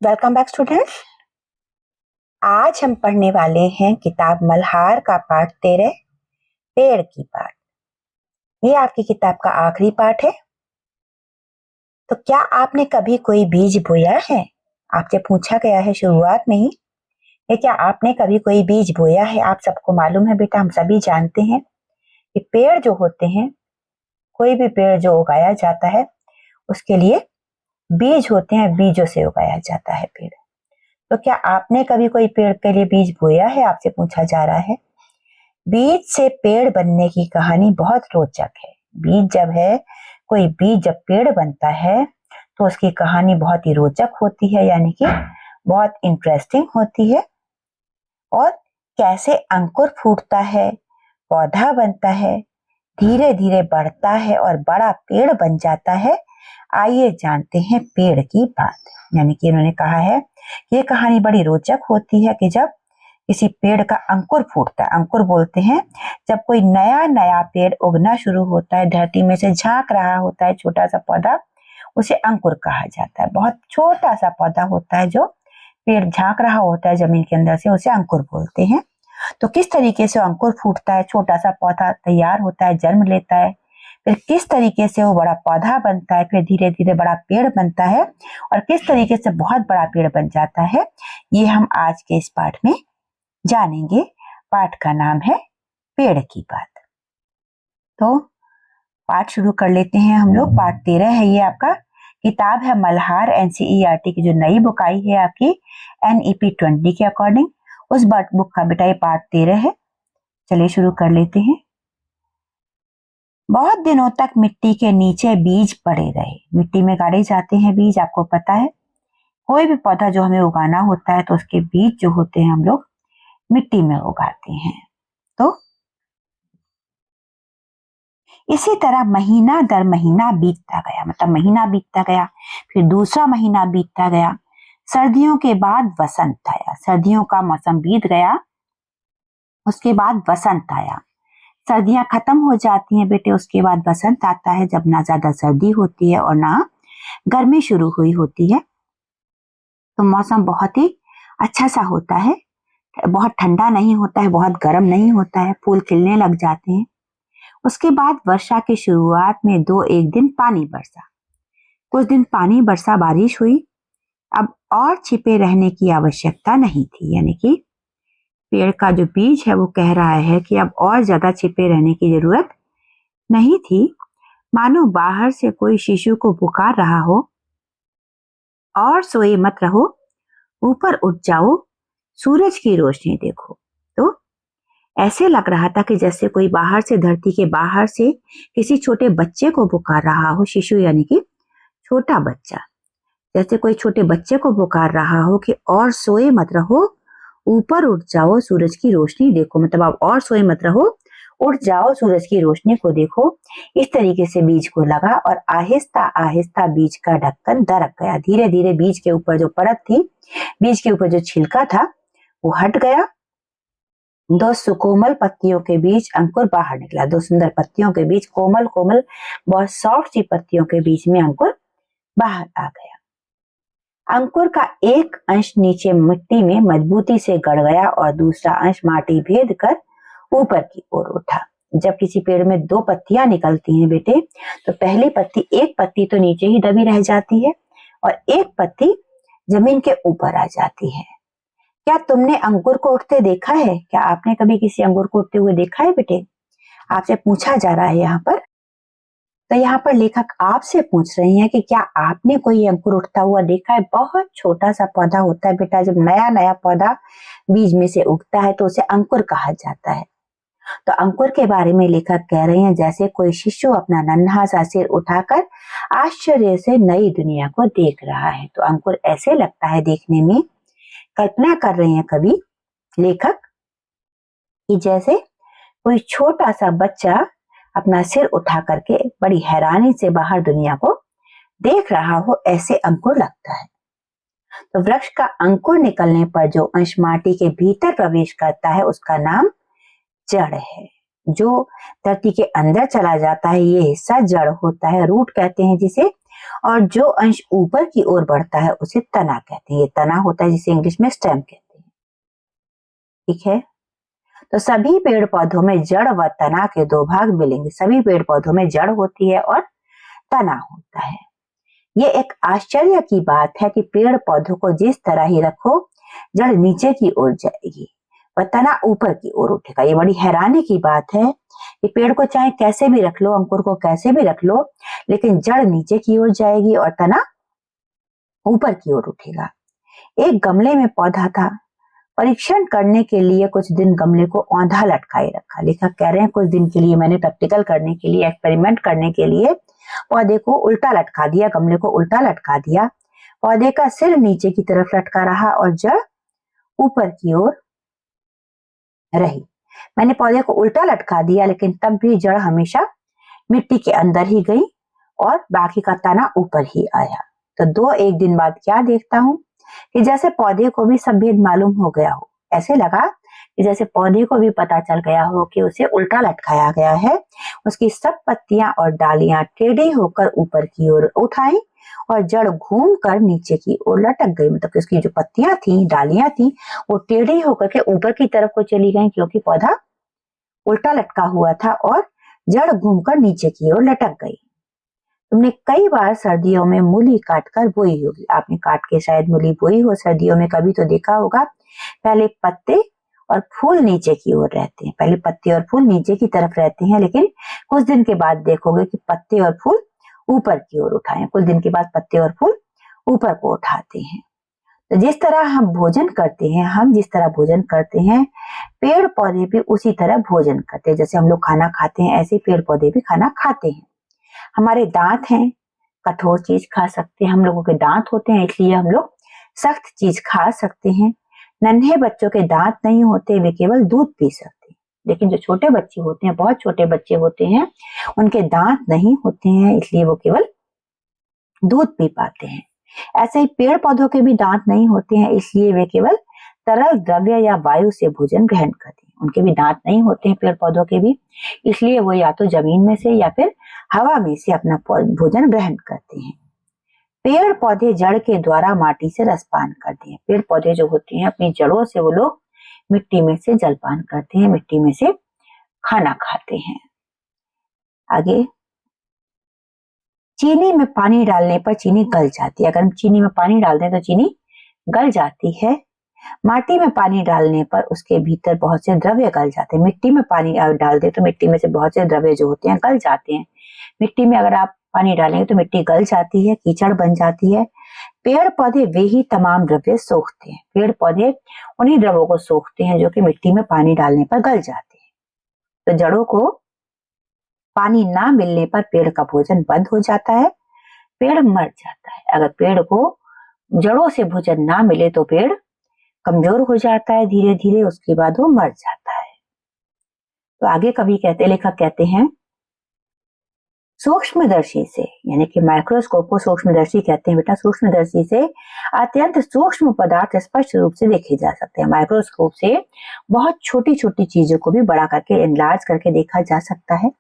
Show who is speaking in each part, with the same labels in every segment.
Speaker 1: Welcome back students. आज हम पढ़ने वाले हैं किताब मल्हार का पाठ 13 पेड़ की बात। ये आपकी किताब का आखिरी पाठ है। तो क्या आपने कभी कोई बीज बोया है? आपसे पूछा गया है शुरुआत में ही। ये क्या आपने कभी कोई बीज बोया है? आप सबको मालूम है बेटा, हम सभी जानते हैं कि पेड़ जो होते हैं, कोई भी पेड़ जो उगाया जाता है उसके लिए बीज होते हैं, बीजों से उगाया जाता है पेड़। तो क्या आपने कभी कोई पेड़ के लिए बीज बोया है? आपसे पूछा जा रहा है। बीज से पेड़ बनने की कहानी बहुत रोचक है। कोई बीज जब पेड़ बनता है तो उसकी कहानी बहुत ही रोचक होती है, यानी कि बहुत इंटरेस्टिंग होती है। और कैसे अंकुर फूटता है, पौधा बनता है, धीरे धीरे बढ़ता है और बड़ा पेड़ बन जाता है। आइए जानते हैं पेड़ की बात। यानी कि उन्होंने कहा है कि ये कहानी बड़ी रोचक होती है कि जब किसी पेड़ का अंकुर फूटता है, अंकुर बोलते हैं जब कोई नया नया पेड़ उगना शुरू होता है, धरती में से झांक रहा होता है छोटा सा पौधा, उसे अंकुर कहा जाता है। बहुत छोटा सा पौधा होता है जो पेड़ झांक रहा होता है जमीन के अंदर से, उसे अंकुर बोलते हैं। तो किस तरीके से अंकुर फूटता है, छोटा सा पौधा तैयार होता है, जन्म लेता है, फिर किस तरीके से वो बड़ा पौधा बनता है, फिर धीरे धीरे बड़ा पेड़ बनता है और किस तरीके से बहुत बड़ा पेड़ बन जाता है, ये हम आज के इस पाठ में जानेंगे। पाठ का नाम है पेड़ की बात। तो पाठ शुरू कर लेते हैं हम लोग। पाठ 13 है ये आपका। किताब है मल्हार एनसीईआरटी की जो नई बुक आई है आपकी NEP 20 के अकॉर्डिंग, उस बुक का बेटा ये पाठ 13 है। चलिए शुरू कर लेते हैं। बहुत दिनों तक मिट्टी के नीचे बीज पड़े रहे। मिट्टी में गाड़े जाते हैं बीज, आपको पता है। कोई भी पौधा जो हमें उगाना होता है तो उसके बीज जो होते हैं हम लोग मिट्टी में उगाते हैं। तो इसी तरह महीना दर महीना बीतता गया, मतलब महीना बीतता गया, फिर दूसरा महीना बीतता गया। सर्दियों के बाद वसंत आया। सर्दियों का मौसम बीत गया, उसके बाद वसंत आया। सर्दियां खत्म हो जाती हैं बेटे, उसके बाद वसंत आता है, जब ना ज्यादा सर्दी होती है और ना गर्मी शुरू हुई होती है। तो मौसम बहुत ही अच्छा सा होता है, बहुत ठंडा नहीं होता है, बहुत गर्म नहीं होता है, फूल खिलने लग जाते हैं। उसके बाद वर्षा की शुरुआत में एक दिन पानी बरसा। कुछ दिन पानी बरसा, बारिश हुई। अब और छिपे रहने की आवश्यकता नहीं थी, यानी कि पेड़ का जो बीज है वो कह रहा है कि अब और ज्यादा छिपे रहने की जरूरत नहीं थी। मानो बाहर से कोई शिशु को पुकार रहा हो, और सोए मत रहो, ऊपर उठ जाओ, सूरज की रोशनी देखो। तो ऐसे लग रहा था कि जैसे कोई बाहर से, धरती के बाहर से किसी छोटे बच्चे को पुकार रहा हो। शिशु यानी कि छोटा बच्चा, जैसे कोई छोटे बच्चे को पुकार रहा हो कि और सोए मत रहो, ऊपर उठ जाओ, सूरज की रोशनी देखो। मतलब आप और सोए मत रहो, उठ जाओ, सूरज की रोशनी को देखो। इस तरीके से बीज को लगा और आहिस्ता आहिस्ता बीज का ढक्कन दरक गया। धीरे धीरे बीज के ऊपर जो परत थी, बीज के ऊपर जो छिलका था, वो हट गया। दो सुकोमल पत्तियों के बीच अंकुर बाहर निकला। दो सुंदर पत्तियों के बीच, कोमल कोमल बहुत सॉफ्ट सी पत्तियों के बीच में अंकुर बाहर आ गया। अंकुर का एक अंश नीचे मिट्टी में मजबूती से गड़ गया और दूसरा अंश माटी भेद कर ऊपर की ओर उठा। जब किसी पेड़ में दो पत्तियां निकलती हैं बेटे, तो पहली पत्ती, एक पत्ती तो नीचे ही दबी रह जाती है और एक पत्ती जमीन के ऊपर आ जाती है। क्या तुमने अंकुर को उठते देखा है? क्या आपने कभी किसी अंकुर को उठते हुए देखा है बेटे? आपसे पूछा जा रहा है यहाँ पर। तो यहाँ पर लेखक आपसे पूछ रही हैं कि क्या आपने कोई अंकुर उठता हुआ देखा है? बहुत छोटा सा पौधा होता है बेटा, जब नया नया पौधा बीज में से उगता है तो उसे अंकुर कहा जाता है। तो अंकुर के बारे में लेखक कह रहे हैं जैसे कोई शिशु अपना नन्हा सा सिर उठाकर आश्चर्य से नई दुनिया को देख रहा है। तो अंकुर ऐसे लगता है देखने में। कल्पना कर रहे हैं कवि, लेखक, कि जैसे कोई छोटा सा बच्चा अपना सिर उठा करके बड़ी हैरानी से बाहर दुनिया को देख रहा हो, ऐसे अंकुर लगता है। तो वृक्ष का अंकुर निकलने पर जो अंश माटी के भीतर प्रवेश करता है उसका नाम जड़ है। जो धरती के अंदर चला जाता है ये हिस्सा जड़ होता है, रूट कहते हैं जिसे। और जो अंश ऊपर की ओर बढ़ता है उसे तना कहते हैं। ये तना होता है जिसे इंग्लिश में स्टेम कहते हैं। ठीक है, तो सभी पेड़ पौधों में जड़ व तना के दो भाग मिलेंगे। सभी पेड़ पौधों में जड़ होती है और तना होता है। ये एक आश्चर्य की बात है कि पेड़ पौधों को जिस तरह ही रखो, जड़ नीचे की ओर जाएगी और तना ऊपर की ओर उठेगा। ये बड़ी हैरानी की बात है कि पेड़ को चाहे कैसे भी रख लो, अंकुर को कैसे भी रख लो, लेकिन जड़ नीचे की ओर जाएगी और तना ऊपर की ओर उठेगा। एक गमले में पौधा था। परीक्षण करने के लिए कुछ दिन गमले को औंधा लटकाए रखा। लेखक कह रहे हैं कुछ दिन के लिए मैंने प्रैक्टिकल करने के लिए, एक्सपेरिमेंट करने के लिए पौधे को उल्टा लटका दिया, गमले को उल्टा लटका दिया। पौधे का सिर नीचे की तरफ लटका रहा और जड़ ऊपर की ओर रही। मैंने पौधे को उल्टा लटका दिया, लेकिन तब भी जड़ हमेशा मिट्टी के अंदर ही गई और बाकी का तना ऊपर ही आया। तो एक दिन बाद क्या देखता हूँ कि जैसे पौधे को भी सब भेद मालूम हो गया हो। ऐसे लगा कि जैसे पौधे को भी पता चल गया हो कि उसे उल्टा लटकाया गया है। उसकी सब पत्तियां और डालियां टेढ़ी होकर ऊपर की ओर उठाई और जड़ घूम कर नीचे की ओर लटक गई। मतलब उसकी जो पत्तियां थी, डालियां थी, वो टेढ़ी होकर के ऊपर की तरफ को चली गई, क्योंकि पौधा उल्टा लटका हुआ था और जड़ घूमकर नीचे की ओर लटक गई। तुमने कई बार सर्दियों में मूली काटकर बोई होगी। आपने काट के शायद मूली बोई हो सर्दियों में, कभी तो देखा होगा। पहले पत्ते और फूल नीचे की ओर रहते हैं। पहले पत्ते और फूल नीचे की तरफ रहते हैं, लेकिन कुछ दिन के बाद देखोगे कि पत्ते और फूल ऊपर की ओर उठाए। कुछ दिन के बाद पत्ते और फूल ऊपर को उठाते हैं। तो जिस तरह हम भोजन करते हैं, जिस तरह भोजन करते हैं, पेड़ पौधे भी उसी तरह भोजन करते हैं। जैसे हम लोग खाना खाते हैं, ऐसे पेड़ पौधे भी खाना खाते हैं। हमारे दांत हैं, कठोर चीज खा सकते हैं। हम लोगों के दांत होते हैं, इसलिए हम लोग सख्त चीज खा सकते हैं। नन्हे बच्चों के दांत नहीं होते, वे केवल दूध पी सकते हैं। लेकिन जो छोटे बच्चे होते हैं, बहुत छोटे बच्चे होते हैं, उनके दांत नहीं होते हैं, इसलिए वो केवल दूध पी पाते हैं। ऐसे ही पेड़ पौधों के भी दांत नहीं होते हैं, इसलिए वे केवल तरल द्रव्य या वायु से भोजन ग्रहण करते हैं। उनके भी दांत नहीं होते हैं पेड़ पौधों के भी, इसलिए वो या तो जमीन में से या फिर हवा में से अपना भोजन ग्रहण करते हैं। पेड़ पौधे जड़ के द्वारा माटी से रसपान करते हैं। पेड़ पौधे जो होते हैं, अपनी जड़ों से वो लोग मिट्टी में से जलपान करते हैं, मिट्टी में से खाना खाते हैं। आगे, चीनी में पानी डालने पर चीनी गल जाती है। अगर हम चीनी में पानी डाल दें तो चीनी गल जाती है। माटी में पानी डालने पर उसके भीतर बहुत से द्रव्य गल जाते हैं। मिट्टी में पानी डाल दे तो मिट्टी में से बहुत से द्रव्य जो होते हैं गल जाते हैं। मिट्टी में अगर आप पानी डालेंगे तो मिट्टी गल जाती है, कीचड़ बन जाती है। पेड़ पौधे वे ही तमाम द्रव्य सोखते हैं। पेड़ पौधे उन्हीं द्रव्यों को सोखते हैं जो कि मिट्टी में पानी डालने पर गल जाते हैं। तो जड़ों को पानी ना मिलने पर पेड़ का भोजन बंद हो जाता है, पेड़ मर जाता है। अगर पेड़ को जड़ों से भोजन ना मिले तो पेड़ कमजोर हो जाता है धीरे धीरे, उसके बाद वो मर जाता है। तो आगे कवि कहते, लेखक कहते हैं, सूक्ष्मदर्शी से, यानी कि माइक्रोस्कोप को सूक्ष्मदर्शी कहते हैं बेटा। सूक्ष्मदर्शी से अत्यंत सूक्ष्म पदार्थ स्पष्ट रूप से देखे जा सकते हैं। माइक्रोस्कोप से बहुत छोटी छोटी चीजों को भी बड़ा करके, एनलार्ज करके देखा जा सकता है।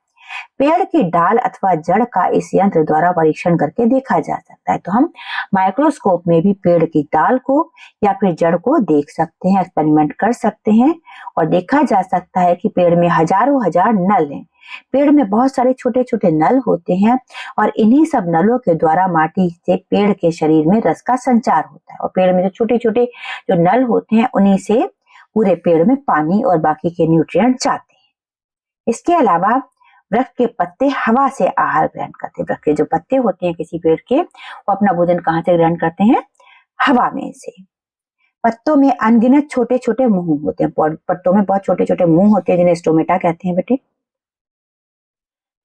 Speaker 1: पेड़ की डाल अथवा जड़ का इस यंत्र द्वारा परीक्षण करके देखा जा सकता है। तो हम माइक्रोस्कोप में भी पेड़ की डाल को या फिर जड़ को देख सकते हैं, एक्सपेरिमेंट कर सकते हैं और देखा जा सकता है कि पेड़ में हजारों हजार नल हैं। पेड़ में बहुत सारे छोटे छोटे नल होते हैं और इन्हीं सब नलों के द्वारा माटी से पेड़ के शरीर में रस का संचार होता है। और पेड़ में जो छोटे छोटे जो नल होते हैं, उन्हीं से पूरे पेड़ में पानी और बाकी के न्यूट्रिएंट जाते हैं। इसके अलावा वृक्ष के पत्ते हवा से आहार ग्रहण करते हैं। वृक्ष के जो पत्ते होते हैं किसी पेड़ के, वो अपना भोजन कहाँ से ग्रहण करते हैं? हवा में से। पत्तों में अनगिनत छोटे छोटे मुंह होते हैं। पत्तों में बहुत छोटे छोटे मुंह होते हैं, जिन्हें स्टोमेटा कहते हैं बेटे।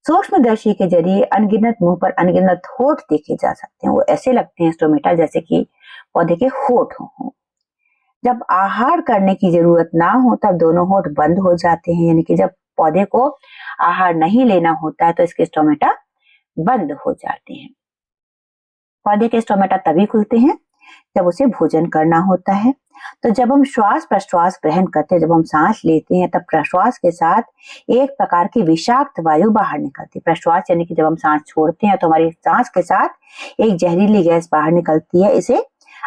Speaker 1: सूक्ष्मदर्शी के जरिए अनगिनत मुंह पर अनगिनत होठ देखे जा सकते हैं। वो ऐसे लगते हैं स्टोमेटा जैसे कि पौधे के होठ हों। जब आहार करने की जरूरत ना हो तब दोनों होठ बंद हो जाते हैं, यानी कि जब पौधे को आहार नहीं लेना होता है तो इसके स्टोमेटा बंद हो जाते हैं। पौधे के स्टोमेटा तभी खुलते हैं जब उसे भोजन करना होता है। तो जब हम श्वास प्रश्वास ग्रहण करते हैं, जब हम सांस लेते हैं, तब प्रश्वास के साथ एक प्रकार की विषाक्त वायु बाहर निकलती है। प्रश्वास यानी कि जब हम सांस छोड़ते हैं तो हमारी सांस के साथ एक जहरीली गैस बाहर निकलती है। इसे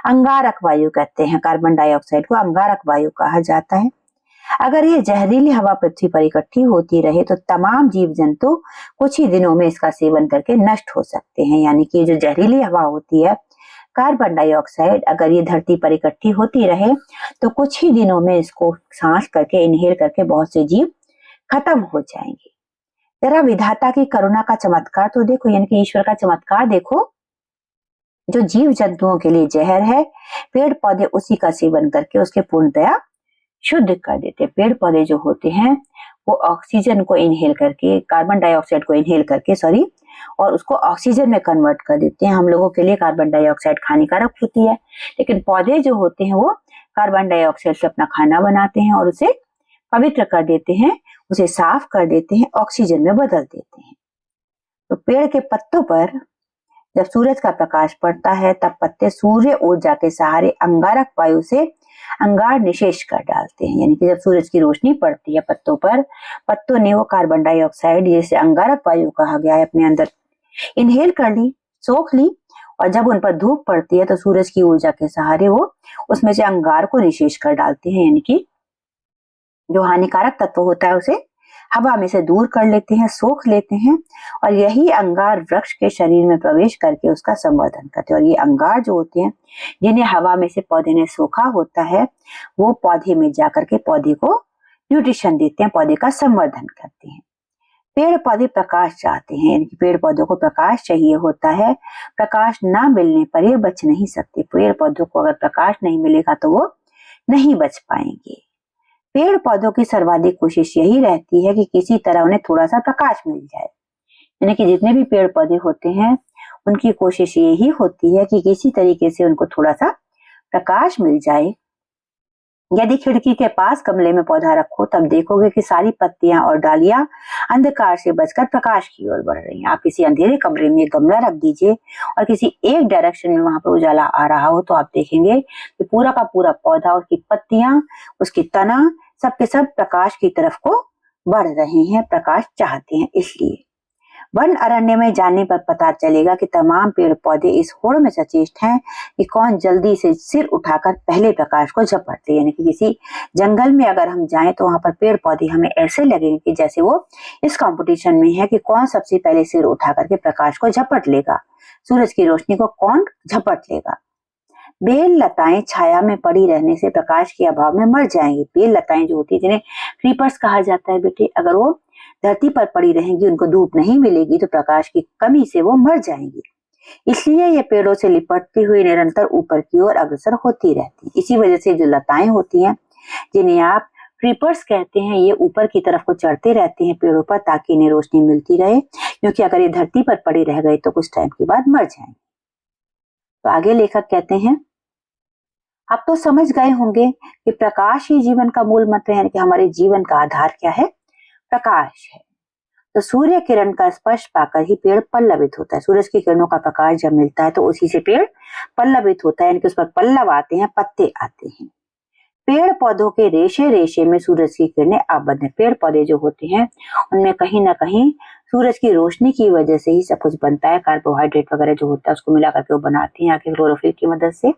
Speaker 1: अंगारक वायु कहते हैं। कार्बन डाइऑक्साइड को अंगारक वायु कहा जाता है। अगर ये जहरीली हवा पृथ्वी पर इकट्ठी होती रहे तो तमाम जीव जंतु कुछ ही दिनों में इसका सेवन करके नष्ट हो सकते हैं। यानी कि जो जहरीली हवा होती है कार्बन डाइऑक्साइड, अगर ये धरती पर इकट्ठी होती रहे तो कुछ ही दिनों में इसको सांस करके इनहेल करके बहुत से जीव खत्म हो जाएंगे। जरा विधाता की करुणा का चमत्कार तो देखो, यानी कि ईश्वर का चमत्कार देखो। जो जीव जंतुओं के लिए जहर है, पेड़ पौधे उसी का सेवन करके उसके पूर्णतया शुद्ध कर देते। पेड़ पौधे जो होते हैं वो ऑक्सीजन को इनहेल करके, कार्बन डाइऑक्साइड को इनहेल करके और उसको ऑक्सीजन में कन्वर्ट कर देते हैं। हम लोगों के लिए कार्बन डाइऑक्साइड हानिकारक होती है, लेकिन पौधे जो होते हैं वो कार्बन डाइऑक्साइड से अपना खाना बनाते हैं और उसे पवित्र कर देते हैं, उसे साफ कर देते हैं, ऑक्सीजन में बदल देते हैं। तो पेड़ के पत्तों पर जब सूरज का प्रकाश पड़ता है तब पत्ते सूर्य ऊर्जा के सहारे अंगारक वायु से अंगार निशेष कर डालते हैं। यानी कि जब सूरज की रोशनी पड़ती है पत्तों पर, पत्तों ने वो कार्बन डाइऑक्साइड, जिसे अंगारक वायु कहा गया है, अपने अंदर इनहेल कर ली, सोख ली, और जब उन पर धूप पड़ती है तो सूरज की ऊर्जा के सहारे वो उसमें से अंगार को निशेष कर डालते हैं। यानी कि जो हानिकारक तत्व होता है उसे हवा में से दूर कर लेते हैं, सोख लेते हैं, और यही अंगार वृक्ष के शरीर में प्रवेश करके उसका संवर्धन करते हैं। और ये अंगार जो होते हैं, जिन्हें हवा में से पौधे ने सोखा होता है, वो पौधे में जाकर के पौधे को न्यूट्रिशन देते हैं, पौधे का संवर्धन करते हैं। पेड़ पौधे प्रकाश चाहते हैं, यानी कि पेड़ पौधों को प्रकाश चाहिए होता है। प्रकाश ना मिलने पर ये बच नहीं सकते। पेड़ पौधों को अगर प्रकाश नहीं मिलेगा तो वो नहीं बच पाएंगे। पेड़ पौधों की सर्वाधिक कोशिश यही रहती है कि किसी तरह उन्हें थोड़ा सा प्रकाश मिल जाए। यानी कि जितने भी पेड़ पौधे होते हैं उनकी कोशिश यही होती है कि किसी तरीके से उनको थोड़ा सा प्रकाश मिल जाए। यदि खिड़की के पास गमले में पौधा रखो तब देखोगे कि सारी पत्तियां और डालियां अंधकार से बचकर प्रकाश की ओर बढ़ रही हैं। आप किसी अंधेरे कमरे में गमला रख दीजिए और किसी एक डायरेक्शन में वहां पर उजाला आ रहा हो तो आप देखेंगे कि पूरा का पूरा पौधा, उसकी पत्तियां, उसकी तना, सब के सब प्रकाश की तरफ को बढ़ रहे हैं, प्रकाश चाहते हैं। इसलिए वन अरण्य में जाने पर पता चलेगा कि तमाम पेड़ पौधे इस होड़ में सचेष्ट हैं कि कौन जल्दी से सिर उठाकर पहले प्रकाश को झपट ले। यानी कि किसी जंगल में अगर हम जाएं तो वहां पर पेड़ पौधे हमें ऐसे लगेंगे कि जैसे वो इस कंपटीशन में है कि कौन सबसे पहले सिर उठा करके प्रकाश को झपट लेगा, सूरज की रोशनी को कौन झपट लेगा। बेल लताएं छाया में पड़ी रहने से प्रकाश के अभाव में मर जाएंगी। बेल लताएं जो होती है, जिन्हें क्रीपर्स कहा जाता है बेटे, अगर वो धरती पर पड़ी रहेंगी, उनको धूप नहीं मिलेगी तो प्रकाश की कमी से वो मर जाएंगी। इसलिए ये पेड़ों से लिपटती हुई निरंतर ऊपर की ओर अग्रसर होती रहती। इसी वजह से जो लताएं होती हैं, जिन्हें आप क्रीपर्स कहते हैं, ये ऊपर की तरफ को चढ़ते रहते हैं पेड़ों पर ताकि इन्हें रोशनी मिलती रहे, क्योंकि अगर ये धरती पर पड़ी रह गई तो कुछ टाइम के बाद मर जाएंगे। तो आगे लेखक कहते हैं, आप तो समझ गए होंगे कि प्रकाश ही जीवन का मूल मंत्र है, कि हमारे जीवन का आधार क्या है, प्रकाश है। तो सूर्य किरण का स्पर्श पाकर ही पेड़ पल्लवित होता है। सूरज की किरणों का प्रकाश जब मिलता है तो उसी से पेड़ पल्लवित होता है, यानी कि उस पर पल्लव आते हैं, पत्ते आते हैं। पेड़ पौधों के रेशे रेशे में सूरज की किरणें आबद्ध हैं। पेड़ पौधे जो होते हैं उनमें कहीं ना कहीं सूरज की रोशनी की वजह से ही सब कुछ बनता है। कार्बोहाइड्रेट वगैरह जो होता है उसको मिला करके वो बनाते हैं आगे क्लोरोफिल की मदद से।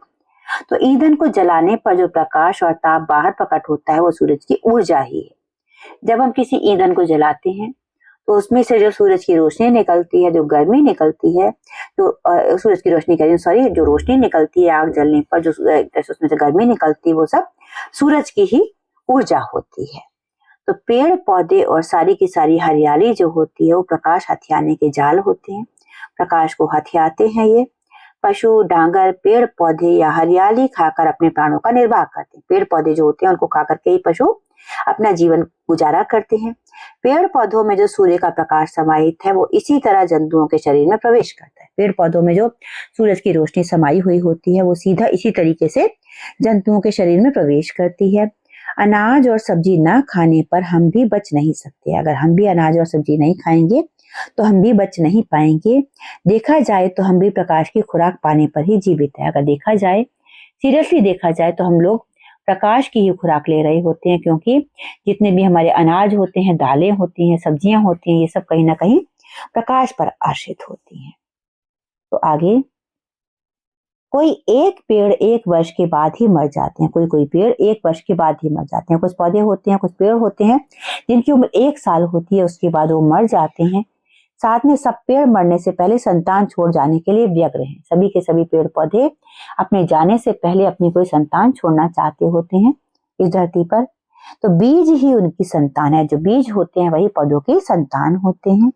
Speaker 1: तो ईंधन को जलाने पर जो प्रकाश और ताप बाहर प्रकट होता है वो सूरज की ऊर्जा ही है। जब हम किसी ईंधन को जलाते हैं तो उसमें से जो सूरज की रोशनी निकलती है, जो गर्मी निकलती है, जो सूरज की रोशनी कह रही हूँ, सॉरी, जो रोशनी निकलती है आग जलने पर, जो उसमें से गर्मी निकलती है, वो सब सूरज की ही ऊर्जा होती है। तो पेड़ पौधे और सारी की सारी हरियाली जो होती है वो प्रकाश हथियाने के जाल होते हैं। प्रकाश को हथियाते हैं ये पशु, डांगर, पेड़ पौधे या हरियाली खाकर अपने प्राणों का निर्वाह करते हैं। पेड़ पौधे जो होते हैं उनको खाकर के ही पशु अपना जीवन गुजारा करते हैं। पेड़ पौधों में जो सूर्य का प्रकाश समाहित है वो इसी तरह जंतुओं के शरीर में प्रवेश करता है। पेड़ पौधों में जो सूरज की रोशनी समाई हुई होती है वो सीधा इसी तरीके से जंतुओं के शरीर में प्रवेश करती है। अनाज और सब्जी ना खाने पर हम भी बच नहीं सकते। अगर हम भी अनाज और सब्जी नहीं खाएंगे तो हम भी बच नहीं पाएंगे। देखा जाए तो हम भी प्रकाश की खुराक पाने पर ही जीवित है। अगर देखा जाए सीरियसली देखा जाए तो हम लोग प्रकाश की ही खुराक ले रहे होते हैं, क्योंकि जितने भी हमारे अनाज होते हैं, दालें होती हैं, सब्जियां होती हैं, ये सब कहीं ना कहीं प्रकाश पर आश्रित होती हैं। तो आगे, कोई एक पेड़ 1 वर्ष के बाद ही मर जाते हैं, कोई कोई पेड़ 1 वर्ष के बाद ही मर जाते हैं। कुछ पौधे होते हैं, कुछ पेड़ होते हैं जिनकी उम्र 1 साल होती है, उसके बाद वो मर जाते हैं। साथ में सब पेड़ मरने से पहले संतान छोड़ जाने के लिए व्यग्र हैं। सभी के सभी पेड़ पौधे अपने जाने से पहले अपनी कोई संतान छोड़ना चाहते होते हैं इस धरती पर। तो बीज ही उनकी संतान है, जो बीज होते हैं वही पौधों की संतान होते हैं।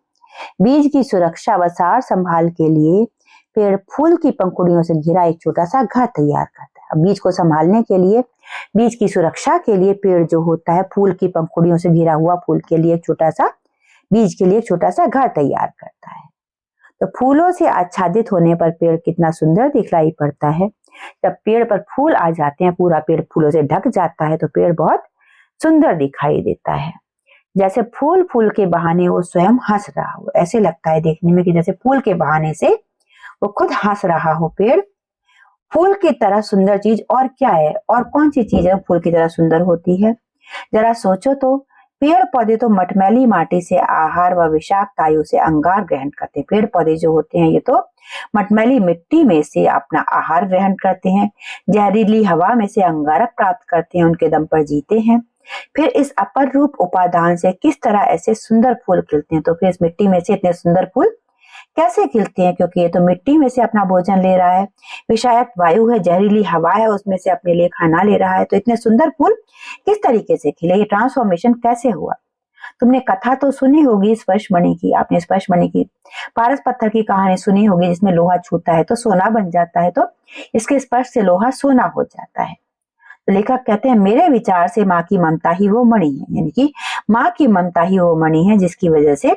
Speaker 1: बीज की सुरक्षा व सार संभाल के लिए पेड़ फूल की पंखुड़ियों से घिरा एक छोटा सा घर तैयार करता है। अब बीज को संभालने के लिए, बीज की सुरक्षा के लिए पेड़ जो होता है फूल की पंखुड़ियों से घिरा हुआ फूल के लिए छोटा सा, बीज के लिए छोटा सा घर तैयार करता है। तो फूलों से आच्छादित होने पर पेड़ कितना सुंदर दिखलाई पड़ता है। जब पेड़ पर फूल आ जाते हैं, पूरा पेड़ फूलों से ढक जाता है, तो पेड़ बहुत सुंदर दिखाई देता है। जैसे फूल फूल के बहाने वो स्वयं हंस रहा हो, ऐसे लगता है देखने में कि जैसे फूल के बहाने से वो खुद हंस रहा हो। पेड़ फूल की तरह सुंदर चीज और क्या है, और कौन सी चीज है फूल की तरह सुंदर होती है? जरा सोचो तो। पेड़ पौधे तो मटमैली माटी से आहार व विषाक्त वायु से अंगार ग्रहण करते हैं। पेड़ पौधे जो होते हैं ये तो मटमैली मिट्टी में से अपना आहार ग्रहण करते हैं, जहरीली हवा में से अंगारक प्राप्त करते हैं, उनके दम पर जीते हैं। फिर इस अपर रूप उपादान से किस तरह ऐसे सुंदर फूल खिलते हैं? तो फिर इस मिट्टी में से इतने सुंदर फूल कैसे खिलते हैं? क्योंकि ये तो मिट्टी में से अपना भोजन ले रहा है, विषाक्त वायु है, जहरीली हवा है, उसमें से अपने लिए खाना ले रहा है, तो इतने सुंदर फूल किस तरीके से खिले? ये ट्रांसफॉर्मेशन कैसे हुआ? तुमने कथा तो सुनी होगी स्पर्श मणि की, आपने स्पर्श मणि की, पारस पत्थर की कहानी सुनी होगी, जिसमें लोहा छूता है तो सोना बन जाता है, तो इसके स्पर्श से लोहा सोना हो जाता है। तो लेखक कहते हैं मेरे विचार से माँ की ममता ही वो मणि है, यानी कि माँ की ममता ही वो मणि है जिसकी वजह से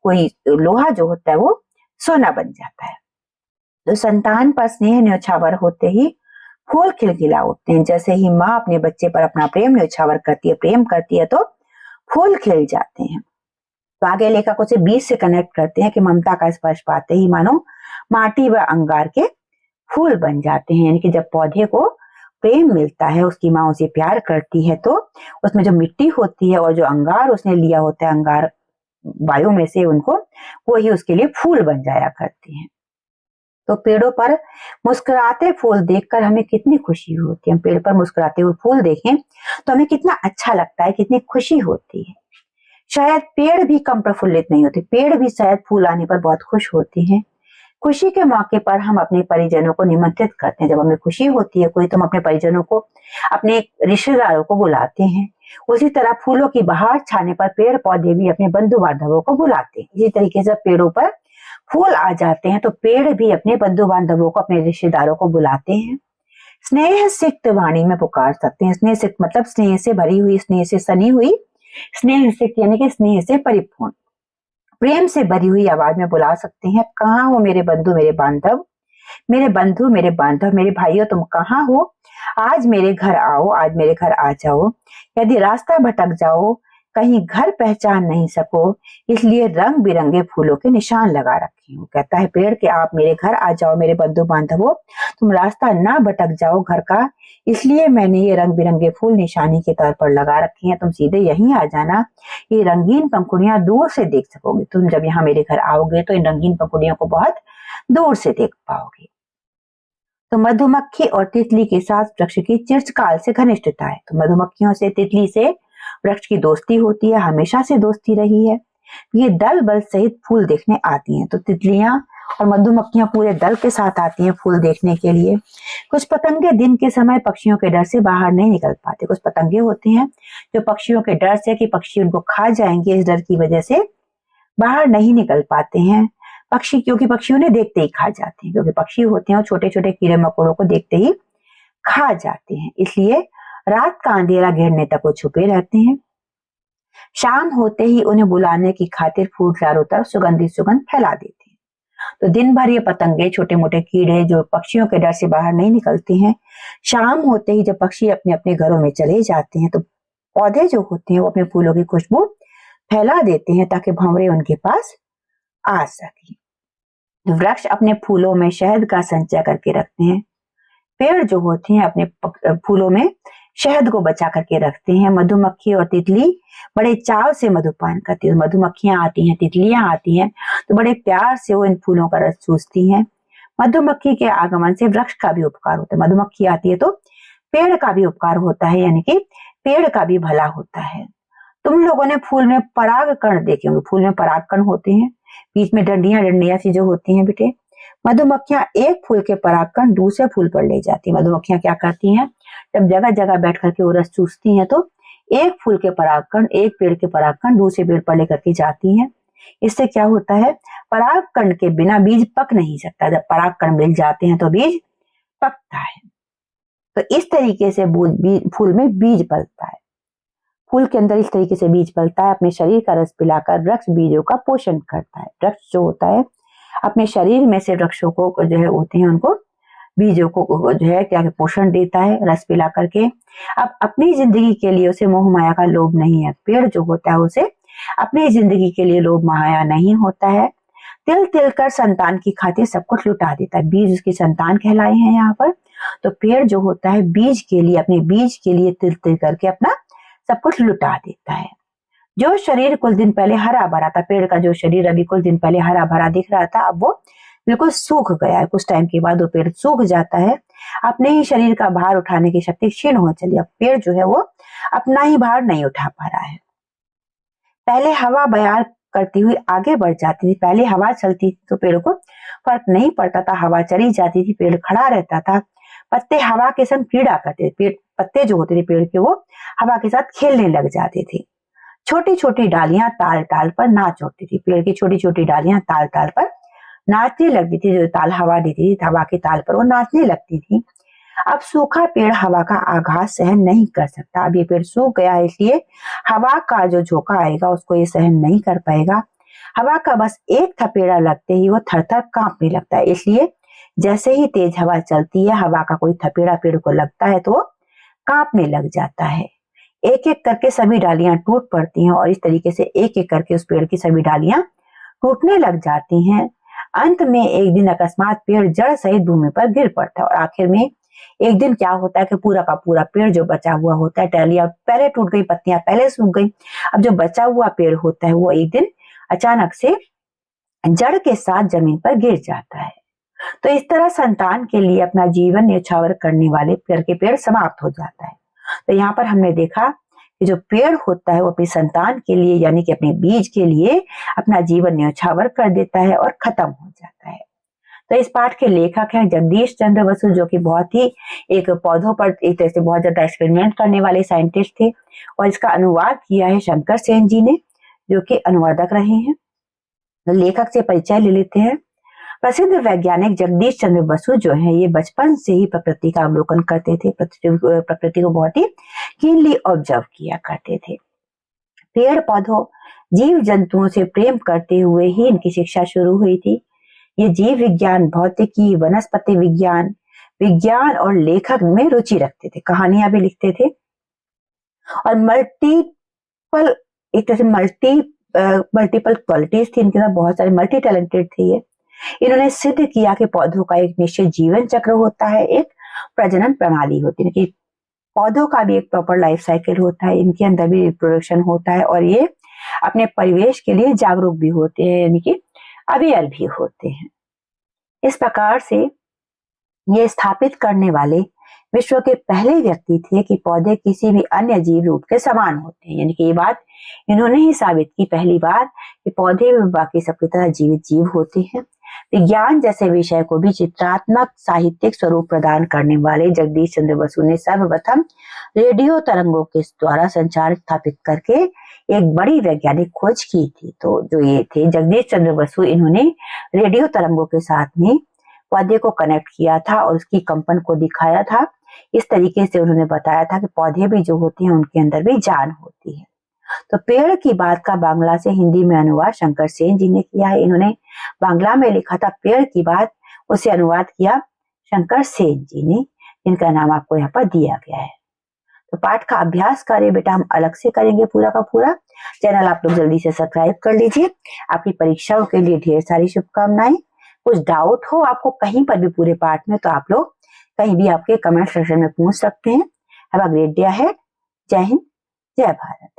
Speaker 1: कोई लोहा जो होता है वो सोना बन जाता है। तो संतान पर स्नेह न्योछावर होते ही फूल खिलखिला उठते हैं। जैसे ही माँ अपने बच्चे पर अपना प्रेम न्योछावर करती है, प्रेम करती है, तो फूल खिल जाते हैं। तो आगे लेखक उसे बीज से कनेक्ट करते हैं कि ममता का स्पर्श पाते ही मानो माटी व अंगार के फूल बन जाते हैं। यानी कि जब पौधे को प्रेम मिलता है, उसकी माँ उसे प्यार करती है, तो उसमें जो मिट्टी होती है और जो अंगार उसने लिया होता है, अंगार वायु में से, उनको वो ही उसके लिए फूल बन जाया करते हैं। तो पेड़ों पर मुस्कुराते फूल देखकर हमें कितनी खुशी होती है। हम पेड़ पर मुस्कुराते हुए फूल देखें तो हमें कितना अच्छा लगता है, कितनी खुशी होती है। शायद पेड़ भी कम प्रफुल्लित नहीं होते, पेड़ भी शायद फूल आने पर बहुत खुश होते हैं। खुशी के मौके पर हम अपने परिजनों को निमंत्रित करते हैं। जब हमें खुशी होती है कोई, तो हम अपने परिजनों को, अपने रिश्तेदारों को बुलाते हैं। उसी तरह फूलों की बहार छाने पर पेड़ पौधे भी अपने बंधु बांधवों को बुलाते हैं। इसी तरीके से पेड़ों पर फूल आ जाते हैं तो पेड़ भी अपने बंधु बांधवों को, अपने रिश्तेदारों को बुलाते हैं। स्नेह सिक्त वाणी में पुकार सकते हैं। स्नेह सिक्त मतलब स्नेह से भरी हुई, स्नेह से सनी हुई, स्नेह सिक्त यानी कि स्नेह से परिपूर्ण, प्रेम से भरी हुई आवाज में बुला सकते हैं। कहाँ हो मेरे बंधु, मेरे बांधव, मेरे बंधु, मेरे बांधव, मेरे भाइयों, तुम कहाँ हो? आज मेरे घर आओ, आज मेरे घर आ जाओ। यदि रास्ता भटक जाओ, कहीं घर पहचान नहीं सको, इसलिए रंग बिरंगे फूलों के निशान लगा रखे हो। कहता है पेड़ कि आप मेरे घर आ जाओ मेरे बंधु बांधवों, तुम रास्ता ना भटक जाओ घर का, इसलिए मैंने ये रंग बिरंगे फूल निशानी के तौर पर लगा रखे हैं। तुम सीधे यहीं आ जाना, ये रंगीन पंखुड़ियां दूर से देख सकोगे। तुम जब यहाँ मेरे घर आओगे तो इन रंगीन पंखुड़ियों को बहुत दूर से देख पाओगे। तो मधुमक्खी और तितली के साथ वृक्ष की चिरकाल से घनिष्ठता है। तो मधुमक्खियों से, तितली से वृक्ष की दोस्ती होती है, हमेशा से दोस्ती रही है। ये दल बल सहित फूल देखने आती हैं। तो तितलियां और मधुमक्खियां पूरे दल के साथ आती हैं फूल देखने के लिए। कुछ पतंगे दिन के समय पक्षियों के डर से बाहर नहीं निकल पाते। कुछ पतंगे होते हैं जो पक्षियों के डर से कि पक्षी उनको खा जाएंगे, इस डर की वजह से बाहर नहीं निकल पाते हैं पक्षी, क्योंकि पक्षी उन्हें देखते ही खा जाते हैं। क्योंकि पक्षी होते हैं और छोटे छोटे कीड़े मकोड़ों को देखते ही खा जाते हैं, इसलिए रात का अंधेरा घेरने तक वो छुपे रहते हैं। शाम होते ही उन्हें बुलाने की खातिर फूल चारों तरफ सुगंधित सुगंध फैला देते हैं। तो दिन भर ये पतंगे, छोटे मोटे कीड़े जो पक्षियों के डर से बाहर नहीं निकलते हैं, शाम होते ही जब पक्षी अपने अपने घरों में चले जाते हैं तो पौधे जो होते हैं वो अपने फूलों की खुशबू फैला देते हैं ताकि भंवरे उनके पास आ सके। वृक्ष अपने फूलों में शहद का संचय करके रखते हैं। पेड़ जो होते हैं अपने फूलों में शहद को बचा करके रखते हैं। मधुमक्खी और तितली बड़े चाव से मधुपान करती है। मधुमक्खियां आती हैं, तितलियां आती हैं, तो बड़े प्यार से वो इन फूलों का रस चूसती हैं। मधुमक्खी के आगमन से वृक्ष का भी उपकार होता है। मधुमक्खी आती है तो पेड़ का भी उपकार होता है, यानी कि पेड़ का भी भला होता है। तुम लोगों ने फूल में परागकण देखे होंगे। फूल में परागकण होते हैं, बीच में डंडियां डंडियां सी जो होती हैं बेटे। मधुमक्खियां एक फूल के परागकण दूसरे फूल पर ले जाती हैं। मधुमक्खियां क्या करती हैं, जब जगह जगह बैठ करके वो रस चूसती हैं तो एक फूल के परागकण, एक पेड़ के परागकण दूसरे पेड़ पर लेकर के जाती हैं। इससे क्या होता है, परागकण के बिना बीज पक नहीं सकता। जब परागकण मिल जाते हैं तो बीज पकता है। तो इस तरीके से फूल में बीज पलता है। फूल के अंदर इस तरीके से बीज पलता है। अपने शरीर का रस पिलाकर वृक्ष बीजों का पोषण करता है। वृक्ष जो होता है अपने शरीर में से वृक्षों को जो है होते हैं, उनको बीजों को जो है क्या पोषण देता है रस पिला करके। अब अपनी जिंदगी के लिए उसे मोह माया का लोभ नहीं है। पेड़ जो होता है उसे अपनी जिंदगी के लिए लोभ माया नहीं होता है। तिल तिल कर संतान की खातिर सब कुछ लुटा देता है। बीज उसकी संतान कहलाए हैं यहाँ पर। तो पेड़ जो होता है बीज के लिए, अपने बीज के लिए तिल तिल करके अपना सब कुछ लुटा देता है। जो शरीर कुछ दिन पहले हरा भरा था, पेड़ का जो शरीर अभी कुछ दिन पहले हरा भरा दिख रहा था, अब वो बिल्कुल सूख गया है। कुछ टाइम के बाद वो पेड़ सूख जाता है। अपने ही शरीर का भार उठाने की शक्ति क्षीण हो चली। अब पेड़ जो है वो अपना ही भार नहीं उठा पा रहा है। पहले हवा बयार करती हुई आगे बढ़ जाती थी। पहले हवा चलती थी तो पेड़ को फर्क नहीं पड़ता था। हवा चली जाती थी, पेड़ खड़ा रहता था। पत्ते हवा के संग क्रीड़ा करते थे। पत्ते जो होते थे पेड़ के, वो हवा के साथ खेलने लग जाते थे। छोटी छोटी डालियां ताल ताल पर नाच उठती थी। पेड़ की छोटी छोटी डालियां ताल ताल पर नाचने लगती थी। जो ताल हवा देती थी, हवा के ताल पर वो नाचने लगती थी। अब सूखा पेड़ हवा का आघात सहन नहीं कर सकता। अब ये पेड़ सूख गया है, इसलिए हवा का जो झोंका आएगा उसको ये सहन नहीं कर पाएगा। हवा का बस एक थपेड़ा लगते ही वो थर थर कांपने लगता है। इसलिए जैसे ही तेज हवा चलती है, हवा का कोई थपेड़ा पेड़ को लगता है तो वो कांपने लग जाता है। एक एक करके सभी डालियां टूट पड़ती हैं और इस तरीके से एक एक करके उस पेड़ की सभी डालियां टूटने लग जाती हैं। अंत में एक दिन अकस्मात पेड़ जड़ सहित भूमि पर गिर पड़ता है और आखिर में एक दिन क्या होता है कि पूरा का पूरा पेड़ जो बचा हुआ होता है, टहनियां पहले टूट गई, पत्तियां पहले सूख गई, अब जो बचा हुआ पेड़ होता है वो एक दिन अचानक से जड़ के साथ जमीन पर गिर जाता है। तो इस तरह संतान के लिए अपना जीवन न्यौछावर करने वाले पेड़ समाप्त हो जाता है। तो यहाँ पर हमने देखा कि जो पेड़ होता है वो अपनी संतान के लिए, यानी कि अपने बीज के लिए अपना जीवन न्यौछावर कर देता है और खत्म हो जाता है। तो इस पाठ के लेखक हैं जगदीश चंद्र बसु, जो कि बहुत ही एक पौधों पर एक तरह से बहुत ज्यादा एक्सपेरिमेंट करने वाले साइंटिस्ट थे। और इसका अनुवाद किया है शंकर सेन जी ने, जो कि अनुवादक रहे हैं। तो लेखक से परिचय ले लेते हैं। प्रसिद्ध वैज्ञानिक जगदीश चंद्र बसु जो है ये बचपन से ही प्रकृति का अवलोकन करते थे। प्रकृति को बहुत ही कीनली ऑब्जर्व किया करते थे। पेड़ पौधों, जीव जंतुओं से प्रेम करते हुए ही इनकी शिक्षा शुरू हुई थी। ये जीव विज्ञान, भौतिकी, वनस्पति विज्ञान, विज्ञान और लेखक में रुचि रखते थे। कहानियां भी लिखते थे और मल्टीपल एक तरह से मल्टीपल क्वालिटीज थी इनके साथ, बहुत सारे मल्टी टैलेंटेड थे ये। इन्होंने सिद्ध किया कि पौधों का एक निश्चित जीवन चक्र होता है, एक प्रजनन प्रणाली होती है कि पौधों का भी एक प्रॉपर लाइफ साइकिल होता है, इनके अंदर भी रिप्रोडक्शन होता है और ये अपने परिवेश के लिए जागरूक भी होते हैं, यानी कि अवेयर भी होते हैं। इस प्रकार से ये स्थापित करने वाले विश्व के पहले व्यक्ति थे कि पौधे किसी भी अन्य जीव रूप के समान होते हैं। यानी कि ये बात इन्होंने ही साबित की पहली बार कि पौधे भी बाकी सबकी तरह जीवित जीव होते हैं। विज्ञान जैसे विषय को भी चित्रात्मक साहित्यिक स्वरूप प्रदान करने वाले जगदीश चंद्र बसु ने सर्वप्रथम रेडियो तरंगों के द्वारा संचार स्थापित करके एक बड़ी वैज्ञानिक खोज की थी। तो जो ये थे जगदीश चंद्र बसु, इन्होंने रेडियो तरंगों के साथ में पौधे को कनेक्ट किया था और उसकी कंपन को दिखाया था। इस तरीके से उन्होंने बताया था कि पौधे भी जो होते हैं उनके अंदर भी जान होती है। तो पेड़ की बात का बांग्ला से हिंदी में अनुवाद शंकर सेन जी ने किया है। इन्होंने बांग्ला में लिखा था पेड़ की बात, उसे अनुवाद किया शंकर सेन जी ने, जिनका नाम आपको यहाँ पर दिया गया है। तो पाठ का अभ्यास कार्य बेटा हम अलग से करेंगे पूरा का पूरा। चैनल आप लोग जल्दी से सब्सक्राइब कर लीजिए। आपकी परीक्षाओं के लिए ढेर सारी शुभकामनाएं। कुछ डाउट हो आपको कहीं पर भी पूरे पाठ में तो आप लोग कहीं भी आपके कमेंट सेक्शन में पूछ सकते हैं। Have a great day ahead. जय हिंद, जय भारत।